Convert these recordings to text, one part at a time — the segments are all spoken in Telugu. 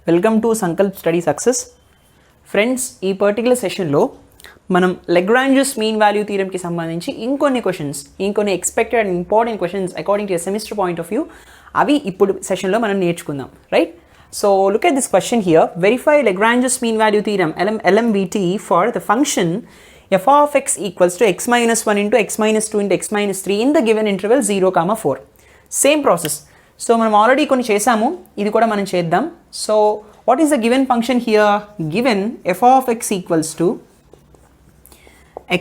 Welcome to Sankalp study success. Friends, ఈ పర్టికులర్ సెషన్లో మనం లెగ్రాంజెస్ మీన్ వాల్యూ థియరమ్కి సంబంధించి ఇంకొన్ని expected and important questions according to semester point of view అవి ఇప్పుడు సెషన్లో మనం నేర్చుకుందాం, right? So look at this question here. Verify Lagrange's mean value theorem LMVT for the function f of x equals to x minus 1 into x minus 2 into x minus 3 in the given interval 0, 4. Same process. So మనం ఆల్రెడీ కొన్ని చేసాము, ఇది కూడా మనం చేద్దాం. So what is the given function here? Given f of x equals to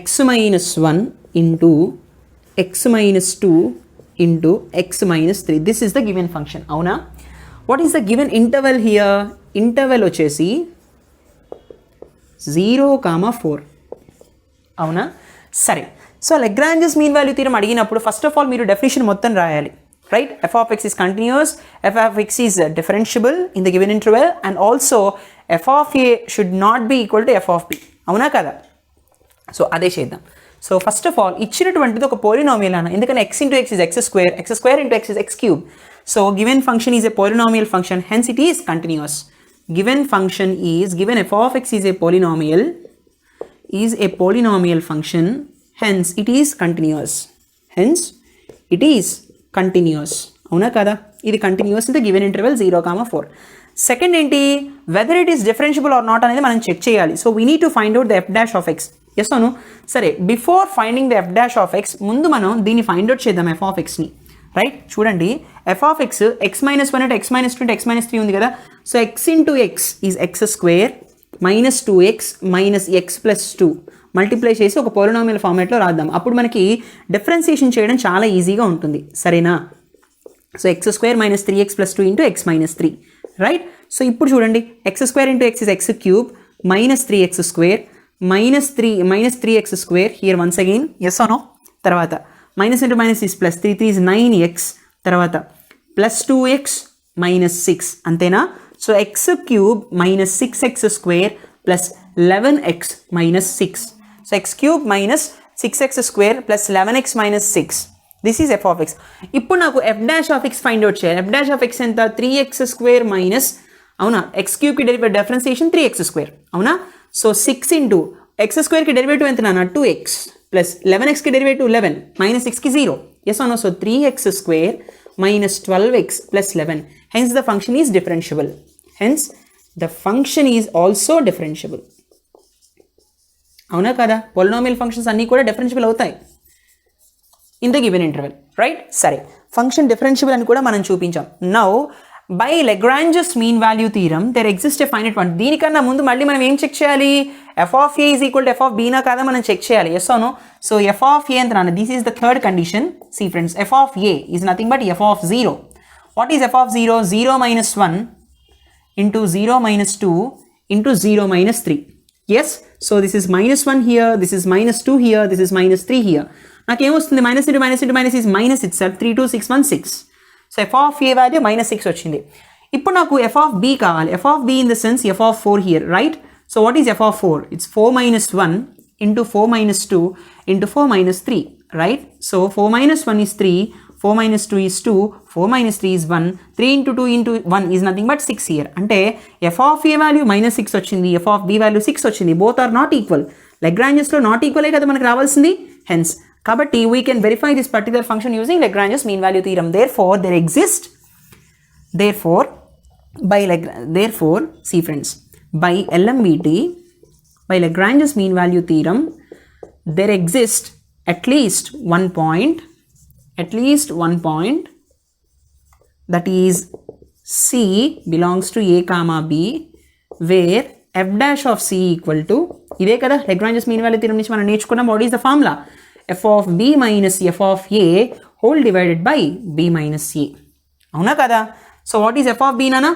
x minus 1 into x minus 2 into x minus 3. This is the given function, అవునా? What is the given interval here? Interval వచ్చేసి 0, 4, అవునా? సరే, so Lagrange's mean value theorem అడిగినప్పుడు ఫస్ట్ ఆఫ్ ఆల్ మీరు డెఫినేషన్ మొత్తం రాయాలి, right? f of x is continuous, f of x is differentiable in the given interval, and also f of a should not be equal to f of b, అవునా కదా? సో అదే చేద్దాం. సో ఫస్ట్ ఆఫ్ ఆల్ ఇచ్చినటువంటిది ఒక పోలినామియల్ అన్న, ఎందుకంటే x into x is x square into x is x cube. So given function is a polynomial function, hence it is continuous. Given function is given f of x is a polynomial function, hence it is continuous. అవునా కదా? ఇది continuous in the given interval 0, 4. Second ఏంటి? Whether it is differentiable or not అనేది మనం చెక్ చేయాలి. So we need to find out the f dash of x. Yes అను? సరే, before finding the f dash of x ముందు మనం దీన్ని ఫైండ్ అవుట్ చేద్దాం, ఎఫ్ ఆఫ్ ఎక్స్ని, రైట్? చూడండి, f of x x minus 1 అంటే x minus 2 అంటే x minus 3 ఉంది కదా. So x into x is x square minus 2x minus x plus 2 multiply చేసి ఒక పోలినామియల్ ఫార్మాట్లో రాద్దాం. అప్పుడు మనకి డిఫరెన్సియేషన్ చేయడం చాలా ఈజీగా ఉంటుంది, సరేనా? So x square minus 3x plus 2 into x minus 3, right? So ఇప్పుడు చూడండి, x square into x is x cube minus 3x square minus 3x square here once again, yes or no? తర్వాత minus into minus is plus 3 is 9x, తర్వాత plus 2x minus 6, అంతేనా? సో x cube minus 6x square plus 11x minus 6. సో x cube minus 6x square plus 11x minus 6. This is f of x. ఇప్పుడు నాకు f dash of x find out చేయాలి. f dash of x ఎంత? 3x square మైనస్, అవునా, x క్యూబ్కి డెరివేటివ్ డిఫరెన్సియేషన్ 3x square, అవునా? సో 6 ఇంటూ x స్క్వేర్కి డెరివేటివ్ ఎంత నాన్న? 2x ప్లస్ 11xకి డెరివేటివ్ 11 మైనస్ 6కి 0, ఎస్ అవునా? So 3x square minus 12x plus 11. Hence the function is differentiable. అవునా కదా? పొలినామియల్ ఫంక్షన్స్ అన్నీ కూడా డిఫరెన్షియబుల్ అవుతాయి in the given interval, right? సరే, ఫంక్షన్ డిఫరెన్షియబుల్ అని కూడా మనం చూపించాం. Now by Lagrange's mean value theorem there exist a finite one. దీనికన్నా ముందు మళ్ళీ మనం ఏం చెక్ చేయాలి? f of a is equal to f of b నా కాదా మనం చెక్ చేయాలి, ఎస్ అవును? సో f of a ఎంత నాన్న? This is the third condition. See friends, f of a is nothing but f of 0. What is f of 0? 0 minus 1 into 0 minus 2 into 0 minus 3. Yes, so this is minus 1 here, this is minus 2 here, this is minus 3 here. నాకేమొస్తుంది? Minus into minus into minus is minus itself. 3 2 6 1 6. So f of a value minus 6 వచ్చింది. ఇప్పుడు నాకు f of b కావాలి. f of b in the sense f of 4 here, right? So what is f of 4? It's 4 minus 1 into 4 minus 2 into 4 minus 3, right? So 4 minus 1 is 3, 4 minus 2 is 2, 4 minus 3 is 1, 3 into 2 into 1 is nothing but 6 here. అంటే f of a value minus 6 వచ్చింది, f of b వాల్యూ 6 వచ్చింది. Both are not equal. లెగ్రాంజెస్లో నాట్ ఈక్వలే కదా మనకు రావాల్సింది. హెన్స్ కాబట్టి we can verify this particular function using Lagrange's mean value theorem. Therefore, see friends, by LMVT, by Lagrange's mean value theorem, there exists at least one point that is C belongs to A comma B, where f dash of C equal to, ఇదే కదా Lagrange's mean value theorem నుంచి మనం నేర్చుకున్నాం. what is the formula? f of b minus f of a whole divided by b minus a, అవునా కదా? So what is f of b నానా?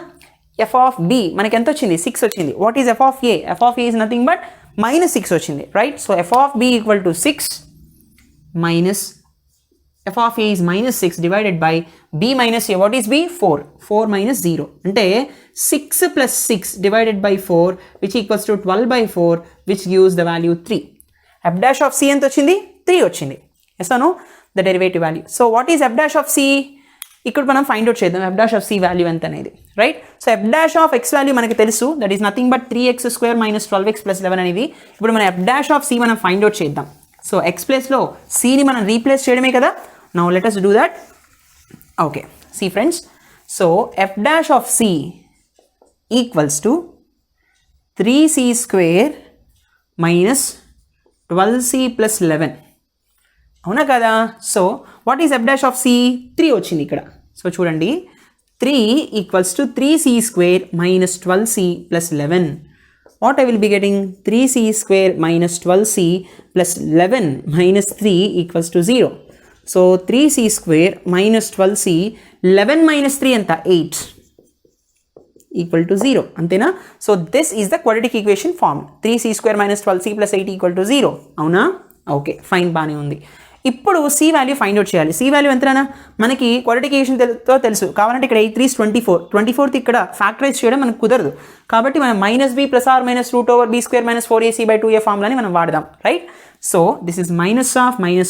f of b మనకి ఎంత వచ్చింది? 6 వచ్చింది. What is f of a? f of a is nothing but minus 6 వచ్చింది, right? So f of b equal to 6 minus f of a is minus 6 divided by b minus a. What is b? 4 minus 0 అంటే 6 plus 6 divided by 4 which equals to 12 by 4 which gives the value 3. f dash of c ఎంత వచ్చింది? 3 వచ్చింది. ఎస్ అను? The derivative value. So what is f dash of c? ఇక్కడ మనం ఫైండ్ అవుట్ చేద్దాం f dash of c value ఎంత అనేది, right. So f dash of x value మనకి తెలుసు, that is nothing but 3x² - 12x + 11 అనేది. ఇప్పుడు మనం f dash of c మనం ఫైండ్ అవుట్ చేద్దాం. సో x ప్లేస్లో cని మనం రీప్లేస్ చేయడమే కదా. Now let us do that. Okay, see friends, so f dash of c equals to 3c² - 12c + 11. అవునా కదా. So what is f dash of c? 3 వచ్చింది ఇక్కడ. సో చూడండి, 3 = 3c² - 12c + 11. What I will be getting? 3c² - 12c + 11 - 3 = 0. So 3c² - 12c, 11 - 3 ఎంత? 8 = 0. అంతేనా. So this is the quadratic equation form. 3c² - 12c + 8 = 0. అవునా. ఓకే, ఫైన్, బాగానే ఉంది. ఇప్పుడు సి వాల్యూ ఫైండ్ అవుట్ చేయాలి. సి వాల్యూ ఎంతనా మనకి క్వాడ్రాటిక్ ఈక్వేషన్తో తెలుసు. కావాలంటే ఇక్కడ 8 3 24, 24th ఇక్కడ ఫ్యాక్టరైజ్ చేయడం మనకు కుదరదు. కాబట్టి మనం -b ± √b² - 4ac/2a ఫార్ములాని మనం వాడదాం, right. So this is -12 - b ±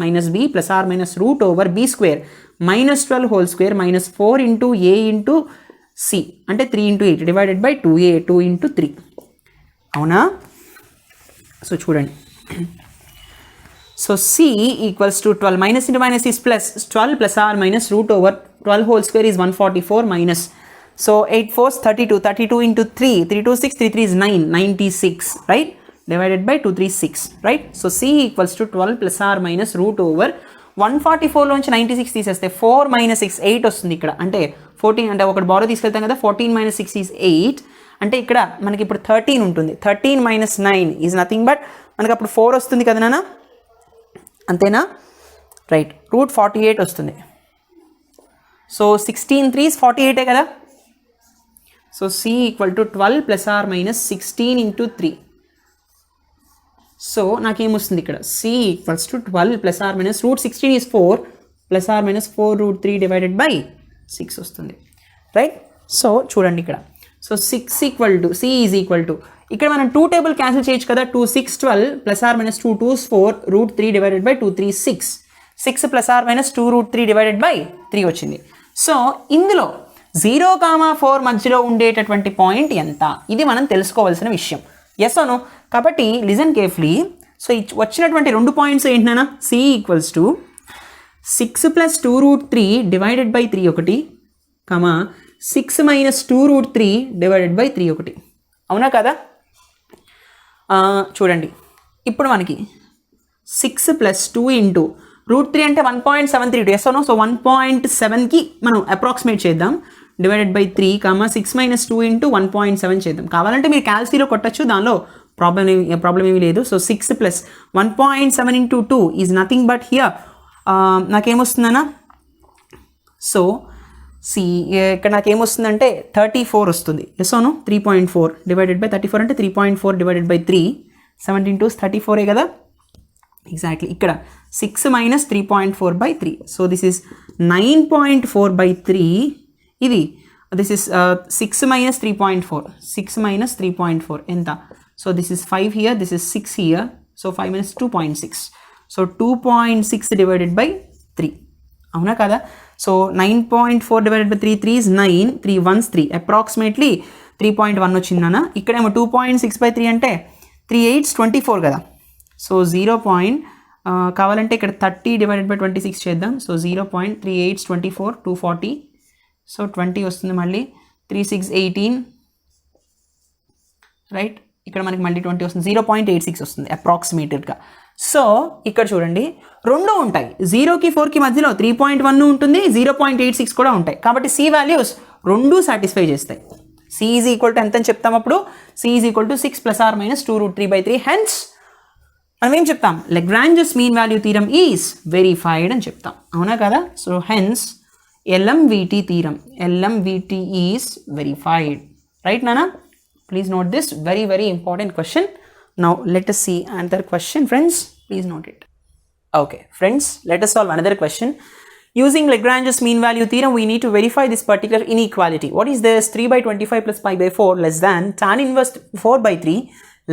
√b² - 12 whole square -4 × a × c అంటే 3 × 8 డివైడెడ్ బై 2a 2 × 3. అవునా. సో చూడండి, so c equals to 12 minus into minus is plus 12 plus r minus √12 whole square is 144 minus, so 8 4s 32, 32 into 3, 3 2 6, 3 3 is 9, 96, right, divided by 2 3 6, right. So c equals to 12 plus r minus √144 లోంచి 96 తీసేస్తే 4 minus 6 8 వస్తుంది ఇక్కడ. అంటే 14 అంటే ఒకటి బారో తీసుకెళ్తాం కదా, 14 - 6 is 8. అంటే ఇక్కడ మనకి ఇప్పుడు 13 ఉంటుంది. 13 - 9 ఈజ్ నథింగ్ బట్ మనకి అప్పుడు 4 వస్తుంది కదా నాన్న, అంతేనా, రైట్. √48 వస్తుంది. సో 16 3s 48 కదా. So c = 12 + r - 16 × 3. సో నాకేమొస్తుంది ఇక్కడ, c = 12 + r - √16 is 4 + r - 4 √3 divided by 6 వస్తుంది, రైట్. సో చూడండి ఇక్కడ, so 6 = c is equal to ఇక్కడ మనం 2 టేబుల్ క్యాన్సిల్ చేయొచ్చు కదా. 2 6 12 + r - 2 2s 4 √3 divided by 2 3 6, 6 + r - 2 √3 divided by 3 వచ్చింది. సో ఇందులో 0,4 మధ్యలో ఉండేటటువంటి పాయింట్ ఎంత, ఇది మనం తెలుసుకోవాల్సిన విషయం. ఎస్ అవును. కాబట్టి లిజన్ కేర్ఫుల్లీ. సో వచ్చినటువంటి 2 పాయింట్స్ ఏంటన్నా, c = 6 + 2 √3 డివైడెడ్ బై 3 ఒకటి, 6 - 2 √3 డివైడెడ్ బై 3 ఒకటి. అవునా కదా. చూడండి, ఇప్పుడు మనకి 6 + 2 × √3 అంటే 1.732. ఎస్ అవును. సో 1.7కి మనం అప్రాక్సిమేట్ చేద్దాం, డివైడెడ్ బై 3, 6 - 2 × 1.7 చేద్దాం. కావాలంటే మీరు క్యాల్సీలో కొట్టచ్చు, దానిలో ప్రాబ్లం ఏమీ లేదు. So 6 + 1.7 × 2 is nothing but here నాకేమొస్తుందన్నా, సో ఇక్కడ నాకేమొస్తుందంటే 34 వస్తుంది. ఎస్ అవును. 3.4 డివైడెడ్ బై 34 అంటే 3.4 డివైడెడ్ బై 3, 17 2s 34 కదా. ఎగ్జాక్ట్లీ ఇక్కడ 6 - 3.4 by 3. So this is 9.4 by 3. ఇది దిస్ ఇస్ 6 - 3.4, 6 - 3.4 ఎంత. So this is 5 here, this is 6 here. So 5 - 2.6, so 2.6 divided by 3. అవునా కదా. So 9.4 divided by 3, 3 is 9, 3 1s 3, approximately 3.1 వచ్చిందన్న. ఇక్కడేమో 2.6 బై 3 అంటే 3 8s 24 కదా. సో 0. కావాలంటే ఇక్కడ 30 డివైడెడ్ బై 26 చేద్దాం. సో 0.3 8s 24, 240, సో 20 వస్తుంది. మళ్ళీ 3 6 18, రైట్. ఇక్కడ మనకి మళ్ళీ 20 వస్తుంది. 0.86 వస్తుంది అప్రాక్సిమేటెడ్గా. సో ఇక్కడ చూడండి, 2 ఉంటాయి. 0కి 4కి మధ్యలో 3.1 ఉంటుంది, 0.86 కూడా ఉంటాయి. కాబట్టి సి వాల్యూస్ 2 సాటిస్ఫై చేస్తాయి. సి ఈజ్ ఈక్వల్ టు ఎంత అని చెప్తాం అప్పుడు, c is equal to 6 + r - 2 √3 by 3. హెన్స్ మనం ఏం చెప్తాం, Lagrange's mean value theorem is verified అని చెప్తాం. అవునా కదా. So hence LMVT theorem, LMVT is verified, right నానా. Please note this, very very important question. Now let us see another question, friends. Please note it. Okay friends, let us solve another question. Using Lagrange's mean value theorem, we need to verify this particular inequality. What is this? 3/25 plus pi by 4 less than tan inverse 4/3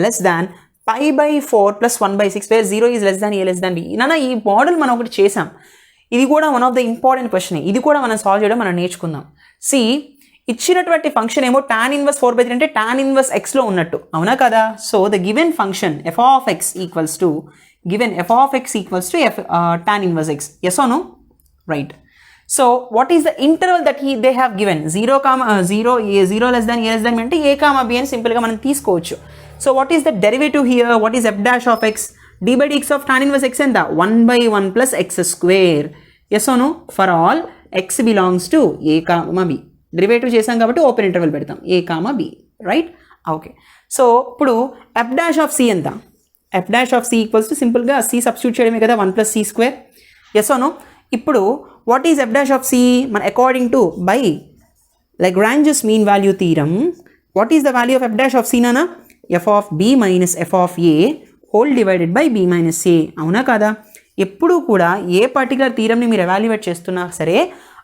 less than pi by 4 plus 1/6, where 0 is less than a less than b. నాన్న ఈ మోడల్ మనం ఒకటి చేసాం. ఇది కూడా one of the important question. ఇది కూడా మనం సాల్వ్ చేయడం మనం నేర్చుకుందాం. సి ఇచ్చినటువంటి ఫంక్షన్ ఏమో tan ఇన్వర్స్ 4/3 అంటే tan ఇన్వర్స్ ఎక్స్లో ఉన్నట్టు, అవునా కదా? So the given function f of x equals to tan inverse x. Yes or no? Right. So what is the interval that they have given? 0 less than a less than అంటే a, b అని సింపుల్గా మనం తీసుకోవచ్చు. So what is the derivative here? What is f dash of x? d by dx of tan inverse x ఎంత? 1/1 plus x square. Yes or no? For all x belongs to a, b. Derivative చేసాం కాబట్టి ఓపెన్ ఇంటర్వెల్ పెడతాం a, b. Right? Okay. So ఇప్పుడు f dash of c ఎంత? f dash of c equals to సింపుల్గా c సబ్స్టిట్యూట్ చేయడమే కదా, 1 plus c square. Yes or no? ఇప్పుడు what is f dash of c? మన according to by Lagrange's mean value theorem, what is the value of f dash of c నానా? f of b minus f of a whole divided by b minus a. అవునా కదా? ఎప్పుడు కూడా ఏ పర్టికులర్ థీరంని మీరు ఎవాల్యుయేట్ చేస్తున్నా సరే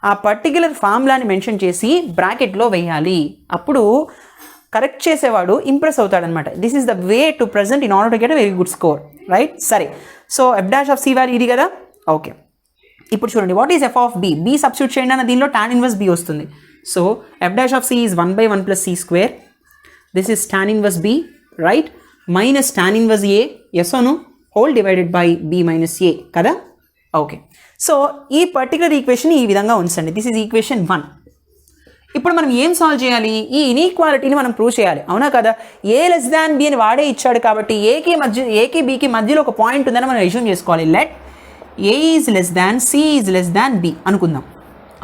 ఆ పర్టికులర్ ఫార్ములాని మెన్షన్ చేసి బ్రాకెట్లో వేయాలి. అప్పుడు కరెక్ట్ చేసేవాడు ఇంప్రెస్ అవుతాడనమాట. This is the way to present in order to get a very good score. Right? సరే. So f dash of c value ఇది కదా. ఓకే. ఇప్పుడు చూడండి, what is f of b? b substitute చేయండి అన్న, దీనిలో tan ఇన్వర్స్ b వస్తుంది. So f dash of c is 1/1 plus c square. This is tan inverse b, right? Minus tan inverse a, yes or no? Whole divided by b minus a కదా. ఓకే. సో ఈ పర్టికులర్ ఈక్వేషన్ ఈ విధంగా ఉంచండి. This is equation 1. ఇప్పుడు మనం ఏం సాల్వ్ చేయాలి? ఈ ఇన్ఈక్వాలిటీని మనం ప్రూవ్ చేయాలి, అవునా కదా? a లెస్ దాన్ b అని వాడే ఇచ్చాడు కాబట్టి ఏకి బీకి మధ్యలో ఒక పాయింట్ ఉందని మనం అస్యూమ్ చేసుకోవాలి. Let a is less than c is less than b అనుకుందాం.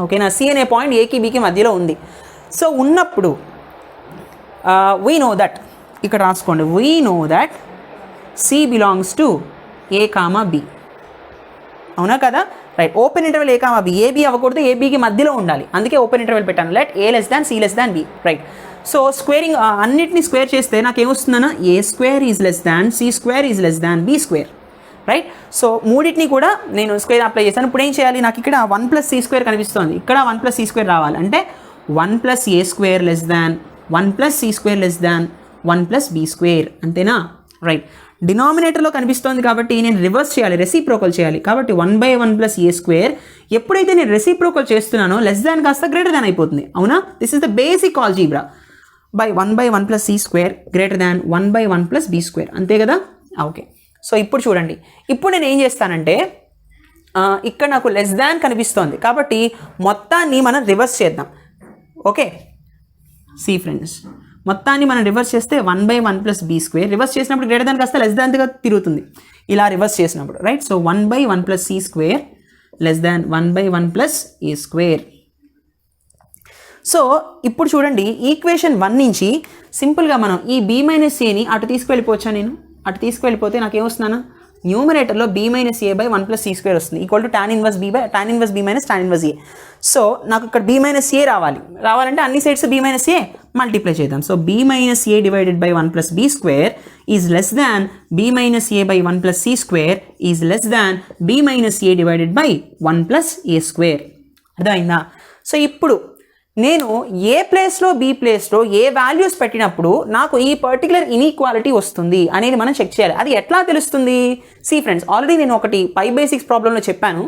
ఓకేనా? c అనే పాయింట్ ఏకి బీకి మధ్యలో ఉంది. సో ఉన్నప్పుడు వీ నో దట్, ఇక్కడ రాసుకోండి, we know that c belongs to a, b. అవునా కదా? Right. Open interval a, b. ab అవ్వకూడదు, abకి మధ్యలో ఉండాలి, అందుకే ఓపెన్ ఇంటర్వెల్ పెట్టాను. Let a less than c less than b. Right. So squaring అన్నిటిని స్క్వేర్ చేస్తే నాకు ఏమొస్తుందన్నా? a square is less than c square is less than b square. Right. So మూడింటిని కూడా నేను స్క్వేర్ అప్లై చేశాను. ఇప్పుడు ఏం చేయాలి? నాకు ఇక్కడ 1 plus c స్క్వేర్ కనిపిస్తుంది, ఇక్కడ 1 plus c స్క్వేర్ రావాలి. అంటే 1 plus a square less than 1 plus c square less than 1 plus b square. అంతేనా? రైట్. డినామినేటర్లో కనిపిస్తోంది కాబట్టి నేను రివర్స్ చేయాలి, రెసిప్రోకల్ చేయాలి. కాబట్టి 1/1 plus a స్క్వేర్ ఎప్పుడైతే నేను రెసిప్రోకల్ చేస్తున్నానో లెస్ దాన్ కాస్త గ్రేటర్ దాన్ అయిపోతుంది, అవునా? This is the basic algebra. By 1/1 plus c square greater than 1/1 plus b square. అంతే కదా? ఓకే. సో ఇప్పుడు చూడండి, ఇప్పుడు నేను ఏం చేస్తానంటే ఇక్కడ నాకు లెస్ దాన్ కనిపిస్తోంది కాబట్టి మొత్తాన్ని మనం రివర్స్ చేద్దాం. ఓకే. సి ఫ్రెండ్స్, మొత్తాన్ని మనం రివర్స్ చేస్తే 1/1 plus b స్క్వేర్, రివర్స్ చేసినప్పుడు గ్రేటర్ దాన్ కాస్త లెస్ దాన్గా తిరుగుతుంది ఇలా రివర్స్ చేసినప్పుడు. Right. So 1/1 plus c square less than 1/1 plus a square. So ఇప్పుడు చూడండి, ఈక్వేషన్ 1 నుంచి సింపుల్గా మనం ఈ b minus aని అటు తీసుకువెళ్ళిపోవచ్చా? నేను అటు తీసుకువెళ్ళిపోతే నాకు ఏమొస్తున్నాను? న్యూమరేటర్లో b minus a by 1 plus c square వస్తుంది, equal to tan inverse b minus tan inverse a. So నాకు ఇక్కడ b minus a రావాలంటే అన్ని sides b minus a multiply చేద్దాం. So b minus a divided by 1 plus b square is less than b minus a by 1 plus c square is less than b minus a divided by 1 plus a square. అర్థమైందా? సో ఇప్పుడు నేను ఏ ప్లేస్లో బి ప్లేస్లో ఏ వాల్యూస్ పెట్టినప్పుడు నాకు ఈ పర్టికులర్ ఇన్ఈక్వాలిటీ వస్తుంది అనేది మనం చెక్ చేయాలి. అది ఎట్లా తెలుస్తుంది? సి ఫ్రెండ్స్, ఆల్రెడీ నేను ఒకటి π/6 ప్రాబ్లంలో చెప్పాను.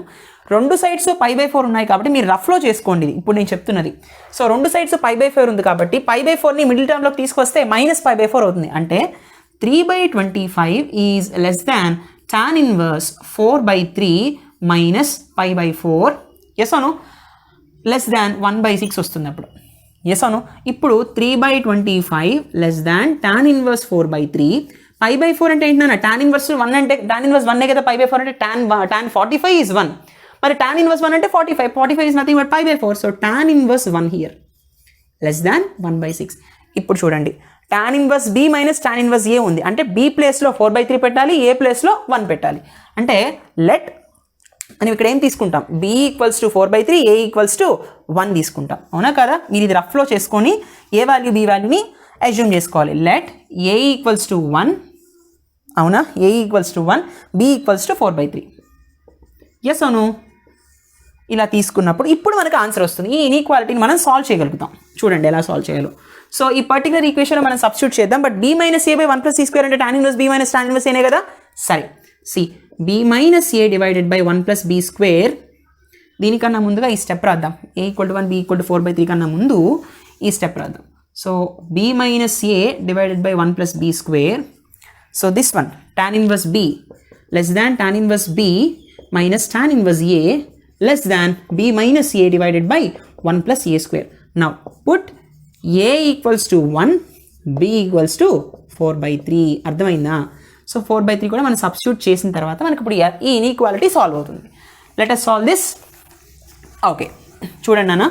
రెండు సైడ్స్ π/4 ఉన్నాయి కాబట్టి మీరు రఫ్లో చేసుకోండి ఇప్పుడు నేను చెప్తున్నది. సో రెండు సైడ్స్ π/4 ఉంది కాబట్టి π/4ని మిడిల్ టర్మ్లోకి తీసుకొస్తే -π/4 అవుతుంది. అంటే 3/25 is less than tan inverse 4/3 minus π/4. Yes అను లెస్ దాన్ 1/6 వస్తుంది అప్పుడు. ఎస్ అను. ఇప్పుడు 3/25 లెస్ దాన్ tan ఇన్వర్స్ 4/3. π/4 అంటే ఏంటన్నా? tan ఇన్వర్స్ 1 అంటే tan ఇన్వర్స్ 1 కదా. π/4 అంటే tan 45 ఈజ్ 1. మరి tan ఇన్వర్స్ 1 అంటే 45 is nothing but π/4. So tan inverse 1 here less than 1/6. ఇప్పుడు చూడండి, tan inverse b minus tan inverse a ఉంది. అంటే b ప్లేస్లో 4/3 పెట్టాలి, a ప్లేస్లో 1 పెట్టాలి. అంటే లెట్ అని ఇక్కడ ఏం తీసుకుంటాం? b equals to 4/3, a equals to 1 తీసుకుంటాం. అవునా కదా? మీరు ఇది రఫ్లో చేసుకొని ఏ వాల్యూ b వాల్యూని అజ్యూమ్ చేసుకోవాలి. లెట్ a ఈక్వల్స్ టు 1, అవునా? a equals to 1, b equals to 4/3. Yes అవును. ఇలా తీసుకున్నప్పుడు ఇప్పుడు మనకు ఆన్సర్ వస్తుంది. ఈ ఇన్ఈక్వాలిటీని మనం సాల్వ్ చేయగలుగుతాం. చూడండి ఎలా సాల్వ్ చేయాలో. సో ఈ పర్టికులర్ ఈక్వేషన్ మనం సబ్స్టిట్యూట్ చేద్దాం. But b minus a by 1 plus c square అంటే tan inverse b minus tan inverse aనే కదా. సరే, సి b minus a divided by 1 plus b square దీనికన్నా ముందుగా ఈ స్టెప్ రాద్దాం. a = 1 b = 4/3 కన్నా ముందు ఈ స్టెప్ రాద్దాం. So b minus a divided by 1 plus b square. So this one, tan inverse b less than tan inverse b minus tan inverse a less than b minus a divided by 1 plus a square. Now put a equals to 1, b equals to 4/3. అర్థమైందా? సో 4/3 కూడా మనం సబ్స్టిట్యూట్ చేసిన తర్వాత మనకి ఇప్పుడు ఈ ఇన్ఈక్వాలిటీ సాల్వ్ అవుతుంది. Let us solve this. Okay, చూడండి అన్న,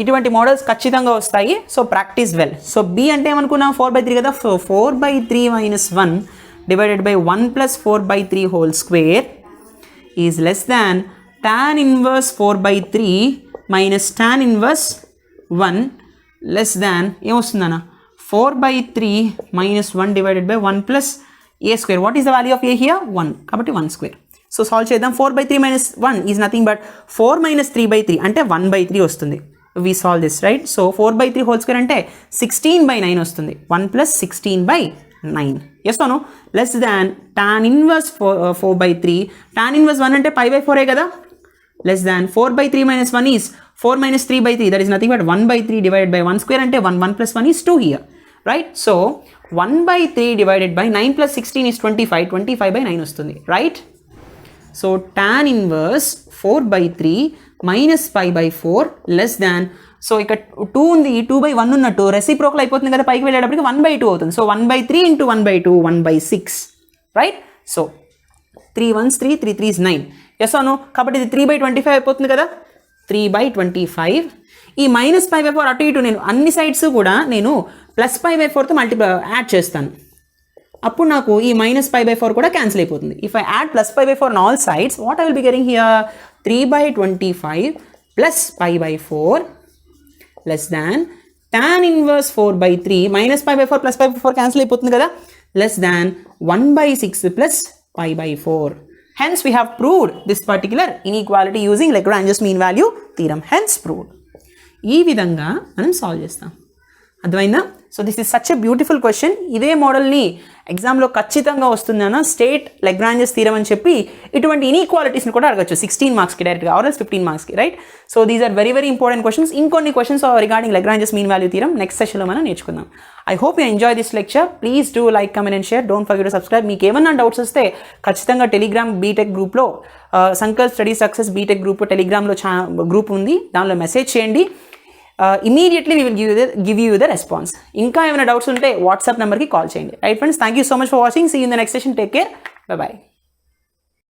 ఇటువంటి మోడల్స్ ఖచ్చితంగా వస్తాయి. So practice well. So b అంటే ఏమనుకున్నాం? 4/3 కదా. So 4/3 minus 1 divided by 1 plus 4/3 whole square is less than tan inverse 4/3 minus tan inverse 1 less than ఏమొస్తుందన్న? 4/3 minus 1 divided by 1 plus a square. What is the value of a here? 1. కాబట్టి 1 square. సో సాల్వ్ చేద్దాం. 4/3 minus 1 is nothing but 4 minus 3/3 అంటే 1/3 వస్తుంది. We solve this, right? So 4/3 whole square అంటే 16/9 వస్తుంది. 1 plus 16/9. Yes or no? Less than tan inverse 4/3. Tan inverse 1 అంటే pi/4 కదా. Less than 4/3 minus 1 is 4 minus 3/3. That is nothing but 1/3 divided by 1 square అంటే 1. 1 plus 1 is 2 here. Right? So 1/3 divided by 9 plus 16 is 25. 25/9 వస్తుంది. Right? So tan inverse 4/3 minus pi/4 less than, so ఇక్కడ 2 ఉంది, 2/1 ఉన్నట్టు రెసిప్రోకల్ అయిపోతుంది కదా, పైకి వెళ్ళేటప్పటికి 1/2 అవుతుంది. So 1/3 into 1/2 1/6. Right? So 3 1s 3, 3 3s 9. Yes అవును. కాబట్టి ఇది 3/25 అయిపోతుంది కదా. 3/25. ఈ మైనస్ pi/4 అటు ఇటు నేను అన్ని సైడ్స్ కూడా నేను ప్లస్ pi/4తో యాడ్ చేస్తాను. అప్పుడు నాకు ఈ మైనస్ pi/4 కూడా క్యాన్సిల్ అయిపోతుంది. If I add plus pi/4 on all sides, what I will be getting here? 3/25 plus pi/4 less than tan inverse 4/3 minus pi/4 plus pi/4 cancel అయిపోతుంది కదా, less than 1/6 plus pi/4. Hence we have proved this particular inequality using Lagrange's mean value theorem. Hence proved. ఈ విధంగా మనం సాల్వ్ చేస్తాం. అర్థమైందా? So this is such a beautiful question. ఇదే మోడల్ని ఎగ్జామ్లో ఖచ్చితంగా వస్తుందన్న స్టేట్ లెగ్రాంజెస్ థీరం అని చెప్పి ఇటువంటి ఇన్ఈక్వాలిటీస్ని కూడా అడగచ్చు 16 మార్క్స్కి డైరెక్ట్గా, ఆర్ ఎల్స్ 15 మార్క్స్కి. Right? So these are very very important questions. ఇంకొన్ని questions regarding Lagrange's mean value theorem next సెషన్లో మనం నేర్చుకుందాం. I hope you enjoy this lecture. Please do like, comment and share. Don't forget to subscribe. మీకు ఏమన్నా డౌట్స్ వస్తే ఖచ్చితంగా టెలిగ్రామ్ బీటెక్ గ్రూప్లో Sankalp study success BTech group టెలిగ్రామ్లో గ్రూప్ ఉంది, దానిలో మెసేజ్ చేయండి. Immediately we will give you the response. ఇంకా ఏమైనా డౌట్స్ ఉంటే వాట్సాప్ నెంబర్కి కాల్ చేయండి. Right friends, thank you so much for watching. See you in the next session. Take care. Bye by.